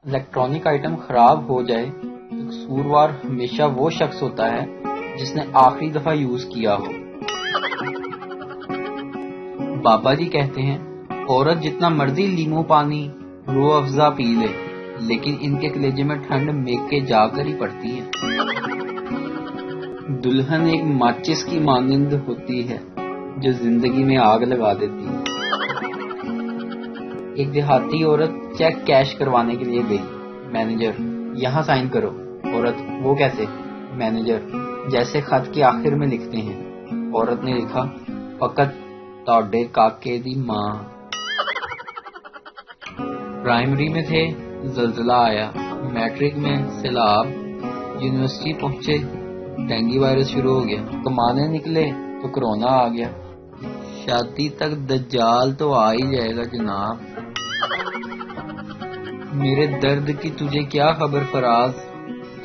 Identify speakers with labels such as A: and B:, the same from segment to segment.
A: Electronic item خراب ہو جائے تو قصوروار ہمیشہ وہ شخص ہوتا ہے جس نے آخری دفعہ یوز کیا ہو۔ بابا جی کہتے ہیں عورت جتنا مرضی لیمو پانی روح افزا پی لے لیکن ان کے کلیجے میں ٹھنڈ میک کے جا کر ہی پڑتی ہے۔ دلہن ایک ماچس کی مانند ہوتی ہے جو زندگی میں آگ لگا دیتی ہے۔ ایک دیہاتی عورت چیک کیش کروانے کے لیے گئی۔ مینیجر یہاں سائن کرو۔ عورت وہ کیسے؟ مینیجر جیسے خط کے آخر میں لکھتے ہیں۔ عورت نے لکھا فقط تواڈے کاکے دی ماں۔ پرائمری میں تھے زلزلہ آیا، میٹرک میں سیلاب، یونیورسٹی پہنچے ڈینگی وائرس شروع ہو گیا، کمانے نکلے تو کرونا آ گیا، شادی تک دجال تو آ ہی جائے گا جناب۔ میرے درد کی تجھے کیا خبر فراز،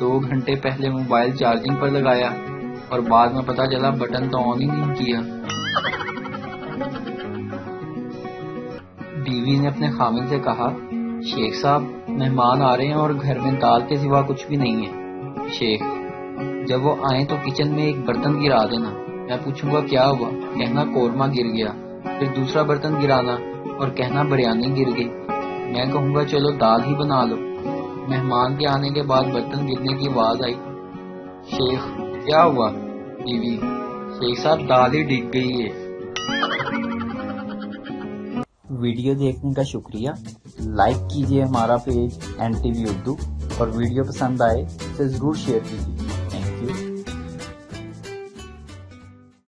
A: 2 گھنٹے پہلے موبائل چارجنگ پر لگایا اور بعد میں پتا چلا بٹن تو آن ہی نہیں کیا۔ بیوی نے اپنے خامن سے کہا شیخ صاحب مہمان آ رہے ہیں اور گھر میں دال کے سوا کچھ بھی نہیں ہے۔ شیخ جب وہ آئیں تو کچن میں ایک برتن گرا دینا، میں پوچھوں گا کیا ہوا، کہنا قورمہ گر گیا، پھر دوسرا برتن گرانا اور کہنا بریانی گر گئی، میں کہوں گا چلو دال ہی بنا لو۔ مہمان کے آنے کے بعد برتن گرنے کی آواز آئی، شیخ کیا ہوا؟ بیوی شیخ صاحب دال ہی ڈگ گئی ہے۔ ویڈیو دیکھنے کا شکریہ، لائک کیجیے ہمارا پیج NTV اردو اور ویڈیو پسند آئے اسے ضرور شیئر کیجیے۔